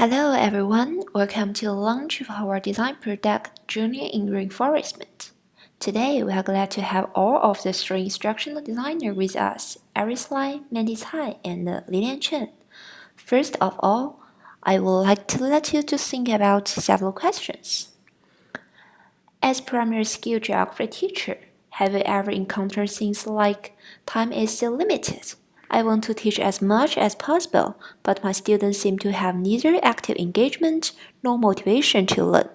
Hello everyone, welcome to the launch of our design product Journey in Rainforest. Today we are glad to have all of the three instructional designers with us, Lai, Mandy Cai, and Lilian Chen. First of all, I would like to let you to think about several questions. As primary skill geography teacher, have you ever encountered things like time is so limited? I want to teach as much as possible, but my students seem to have neither active engagement nor motivation to learn.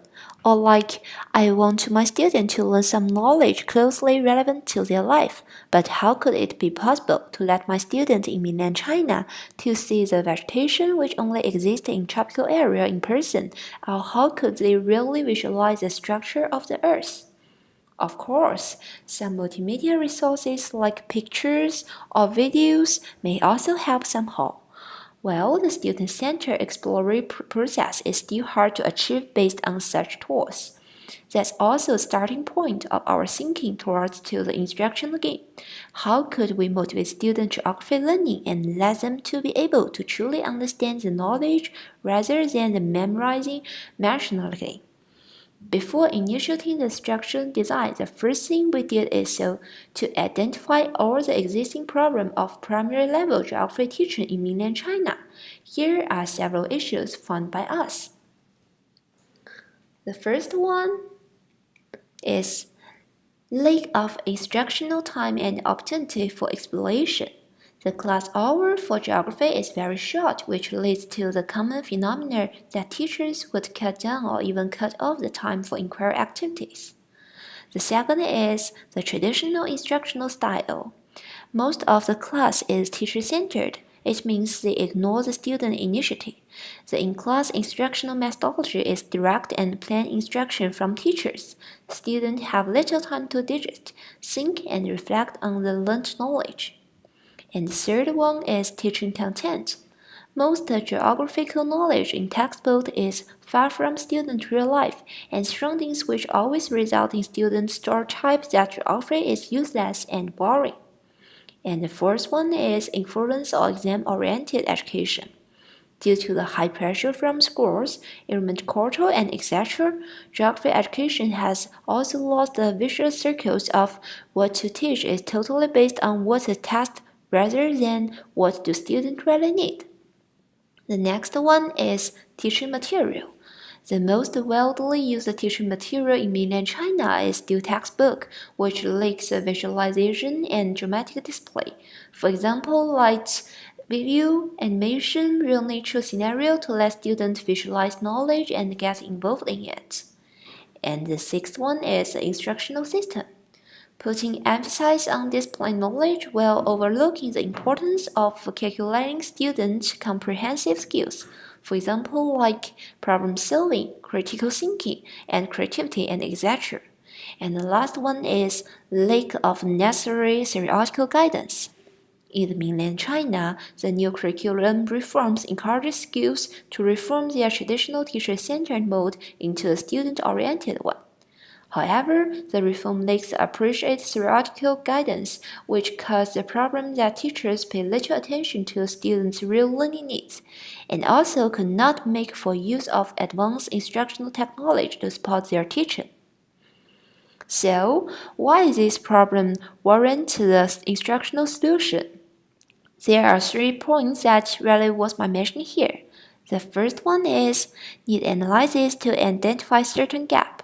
Or like, I want my students to learn some knowledge closely relevant to their life, but how could it be possible to let my students in mainland China to see the vegetation which only exists in tropical area in person, or how could they really visualize the structure of the earth? Of course, some multimedia resources like pictures or videos may also help somehow. Well, the student-centered exploratory process is still hard to achieve based on such tools. That's also a starting point of our thinking towards to the instructional game. How could we motivate student geography learning and let them to be able to truly understand the knowledge rather than the memorizing machinally? Before initiating the structural design, the first thing we did is to identify all the existing problems of primary level geography teaching in mainland China. Here are several issues found by us. The first one is lack of instructional time and opportunity for exploration. The class hour for geography is very short, which leads to the common phenomenon that teachers would cut down or even cut off the time for inquiry activities. The second is the traditional instructional style. Most of the class is teacher-centered. It means they ignore the student initiative. The in-class instructional methodology is direct and plain instruction from teachers. Students have little time to digest, think, and reflect on the learned knowledge. And the third one is teaching content. Most geographical knowledge in textbook is far from student real life and surroundings which always result in student stereotypes that geography is useless and boring. And the fourth one is influence or exam-oriented education. Due to the high pressure from schools, enrollment quota, and etc., geography education has also lost the vicious circles of what to teach is totally based on what the test rather than what do students really need. The next one is teaching material. The most widely used teaching material in mainland China is still textbook, which lacks visualization and dramatic display. For example, like video, animation, real nature scenario to let students visualize knowledge and get involved in it. And the sixth one is the instructional system, putting emphasis on displaying knowledge while overlooking the importance of calculating students' comprehensive skills, for example, like problem solving, critical thinking, and creativity, and etc. And the last one is lack of necessary theoretical guidance. In mainland China, the new curriculum reforms encourage schools to reform their traditional teacher-centered mode into a student-oriented one. However, the reform lacks appropriate theoretical guidance, which caused the problem that teachers pay little attention to students' real learning needs, and also cannot make full use of advanced instructional technology to support their teaching. So, why is this problem warrant the instructional solution? There are 3 points that really worth my mentioning here. The first one is need analysis to identify certain gaps.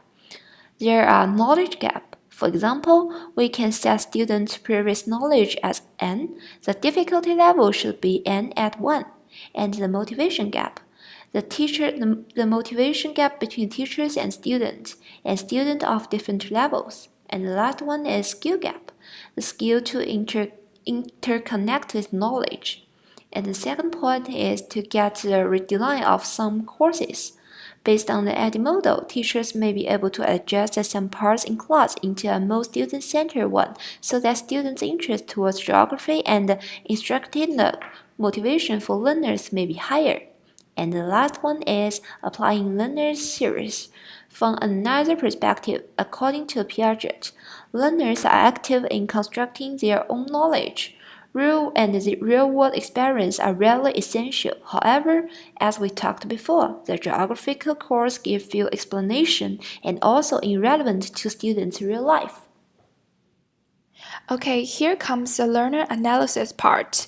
There are knowledge gaps. For example, we can set students' previous knowledge as N, the difficulty level should be N at 1, and the motivation gap. The motivation gap between teachers and students of different levels. And the last one is skill gap, the skill to interconnect with knowledge. And the second point is to get the redesign of some courses. Based on the ID model, teachers may be able to adjust some parts in class into a more student-centered one so that students' interest towards geography and instructional motivation for learners may be higher. And the last one is applying learners' theories. From another perspective, according to Piaget, learners are active in constructing their own knowledge. Real and the real-world experience are rarely essential. However, as we talked before, the geographical course gives few explanation and also irrelevant to students' real life. Okay, here comes the learner analysis part.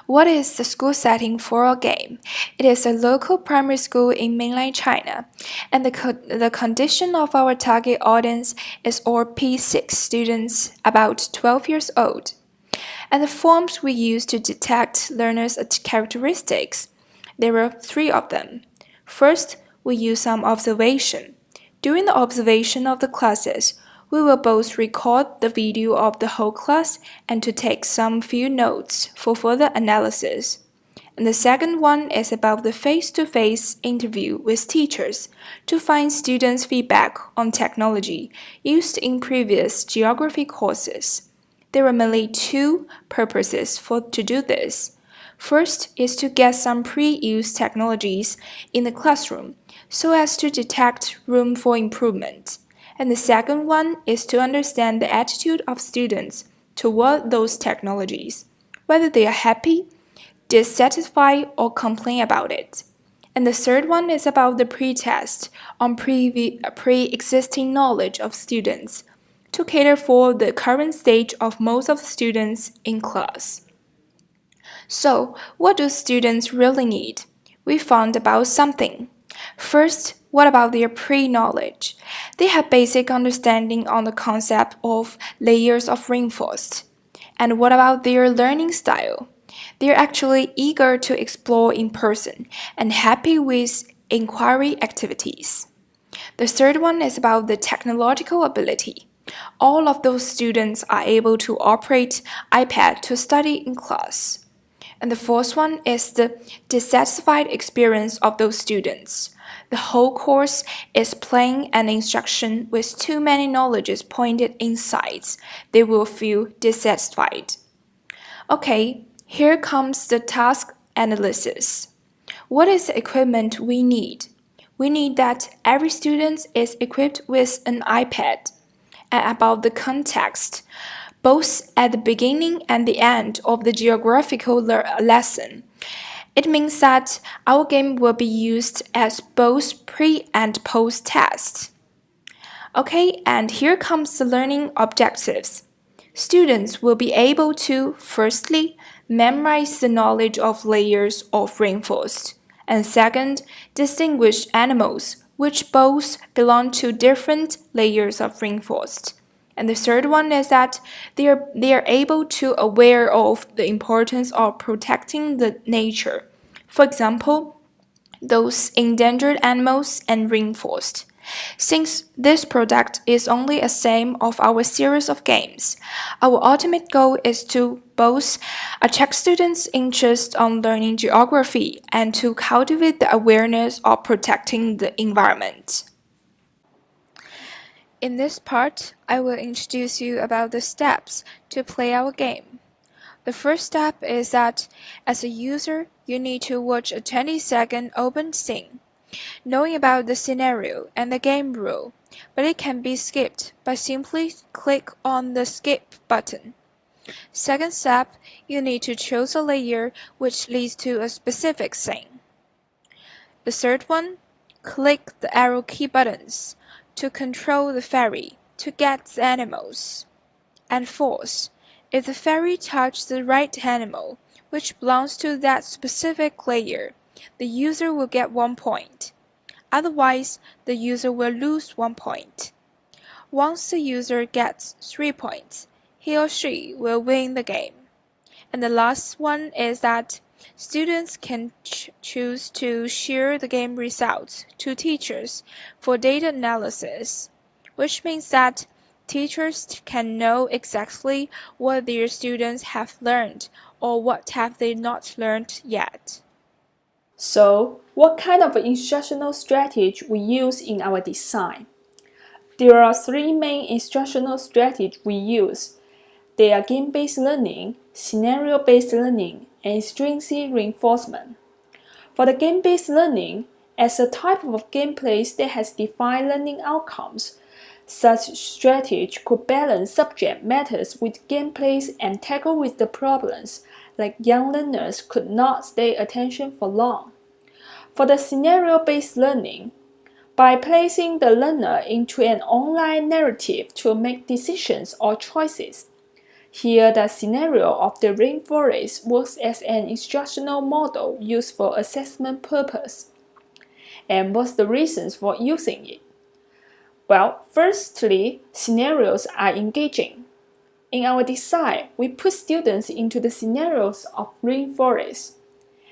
What is the school setting for a game? It is a local primary school in mainland China, and the condition of our target audience is all P6 students about 12 years old. And the forms we use to detect learners' characteristics, there are three of them. First, we use some observation. During the observation of the classes, we will both record the video of the whole class and to take some few notes for further analysis. And the second one is about the face-to-face interview with teachers to find students' feedback on technology used in previous geography courses. There are mainly two purposes to do this. First is to get some pre-used technologies in the classroom so as to detect room for improvement. And the second one is to understand the attitude of students toward those technologies, whether they are happy, dissatisfied, or complain about it. And the third one is about the pre-test on pre-existing knowledge of students to cater for the current stage of most of the students in class. So, what do students really need? We found about something. First, what about their pre-knowledge? They have basic understanding on the concept of layers of rainforest. And what about their learning style? They're actually eager to explore in person and happy with inquiry activities. The third one is about the technological ability. All of those students are able to operate iPad to study in class. And the fourth one is the dissatisfied experience of those students. The whole course is plain and instruction with too many knowledges pointed inside. They will feel dissatisfied. Okay, here comes the task analysis. What is the equipment we need? We need that every student is equipped with an iPad. And about the context, both at the beginning and the end of the geographical lesson. It means that our game will be used as both pre and post tests. Okay, and here comes the learning objectives. Students will be able to, firstly, memorize the knowledge of layers of rainforest, and second, distinguish animals, which both belong to different layers of rainforest. And the third one is that they are able to aware of the importance of protecting the nature. For example, those endangered animals and rainforest. Since this product is only a same of our series of games, our ultimate goal is to both attract students' interest on learning geography and to cultivate the awareness of protecting the environment. In this part, I will introduce you about the steps to play our game. The first step is that, as a user, you need to watch a 20-second open scene, knowing about the scenario and the game rule, but it can be skipped by simply click on the skip button. Second step, you need to choose a layer which leads to a specific scene. The third one, click the arrow key buttons to control the ferry to get the animals. And fourth, if the ferry touches the right animal, which belongs to that specific layer, the user will get 1 point. Otherwise, the user will lose 1 point. Once the user gets 3 points, he or she will win the game. And the last one is that students can choose to share the game results to teachers for data analysis, which means that teachers can know exactly what their students have learned or what have they not learned yet. So, what kind of instructional strategy we use in our design? There are three main instructional strategies we use. They are game-based learning, scenario-based learning, and intrinsic reinforcement. For the game-based learning, as a type of gameplay that has defined learning outcomes, such strategy could balance subject matters with gameplays and tackle with the problems like young learners could not stay attention for long. For the scenario-based learning, by placing the learner into an online narrative to make decisions or choices. Here, the scenario of the rainforest works as an instructional model used for assessment purpose. And what's the reasons for using it? Well, firstly, scenarios are engaging. In our design, we put students into the scenarios of rainforest.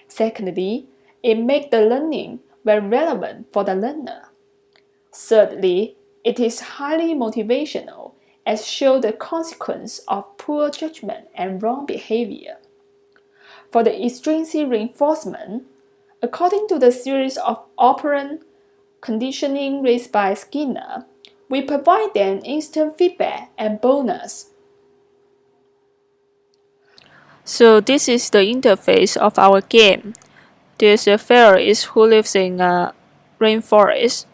Secondly, it makes the learning very relevant for the learner. Thirdly, it is highly motivational as shows the consequence of poor judgment and wrong behavior. For the extrinsic reinforcement, according to the series of operant conditioning raised by Skinner, we provide them instant feedback and bonus. So this is the interface of our game. There's a fairy who lives in a rainforest,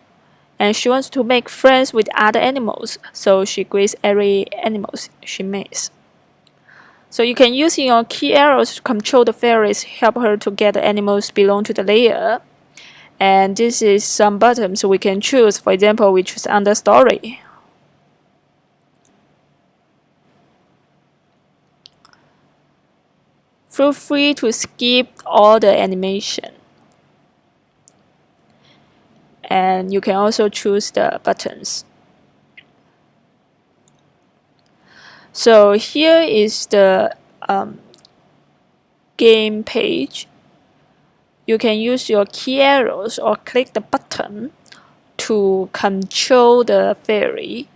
and she wants to make friends with other animals, so she greets every animal she meets. So you can use your key arrows to control the fairies, help her to get the animals belong to the layer. And this is some buttons we can choose. For example, we choose under story. Feel free to skip all the animation. And you can also choose the buttons. So here is the game page. You can use your key arrows or click the button to control the fairy.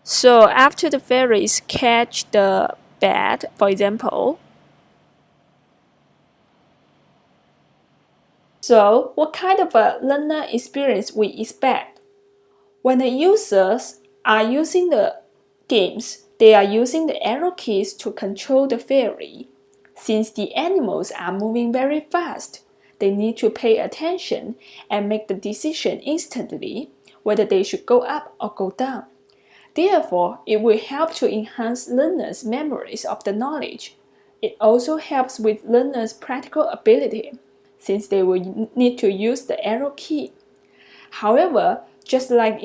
So after the fairies catch the bat, for example, So, what kind of a learner experience we expect? When the users are using the games, they are using the arrow keys to control the fairy. Since the animals are moving very fast, they need to pay attention and make the decision instantly whether they should go up or go down. Therefore, it will help to enhance learners' memories of the knowledge. It also helps with learners' practical ability, since they will need to use the arrow key. However, just like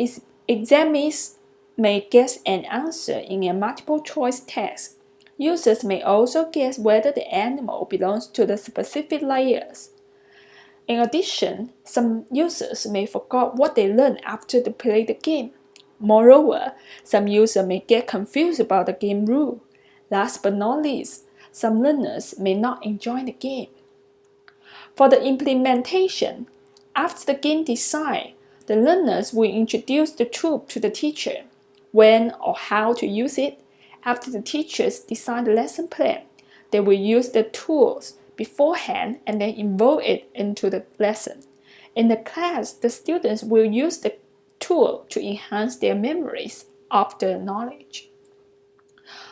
examinees may guess an answer in a multiple choice test, users may also guess whether the animal belongs to the specific layers. In addition, some users may forget what they learned after they play the game. Moreover, some users may get confused about the game rule. Last but not least, some learners may not enjoy the game. For the implementation, after the game design, the learners will introduce the tool to the teacher. When or how to use it, after the teachers design the lesson plan, they will use the tools beforehand and then involve it into the lesson. In the class, the students will use the tool to enhance their memories of the knowledge.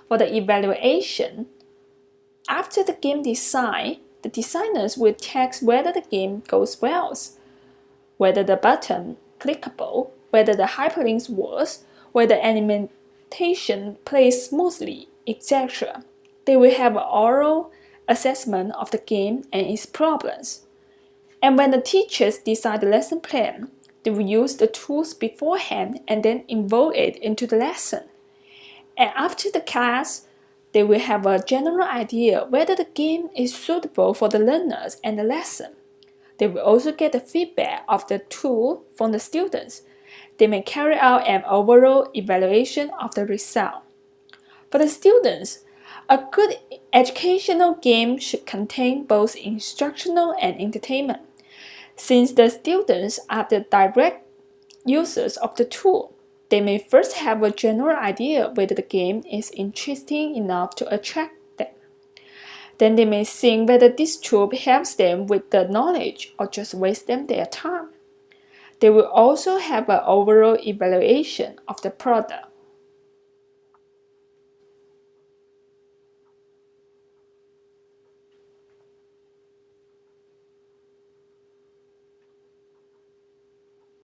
For the evaluation, after the game design, the designers will test whether the game goes well, whether the button clickable, whether the hyperlinks works, whether animation plays smoothly, etc. They will have an oral assessment of the game and its problems. And when the teachers design the lesson plan, they will use the tools beforehand and then involve it into the lesson. And after the class, they will have a general idea whether the game is suitable for the learners and the lesson. They will also get the feedback of the tool from the students. They may carry out an overall evaluation of the result. For the students, a good educational game should contain both instructional and entertainment. Since the students are the direct users of the tool, they may first have a general idea whether the game is interesting enough to attract them. Then they may think whether this tool helps them with the knowledge or just wastes them their time. They will also have an overall evaluation of the product.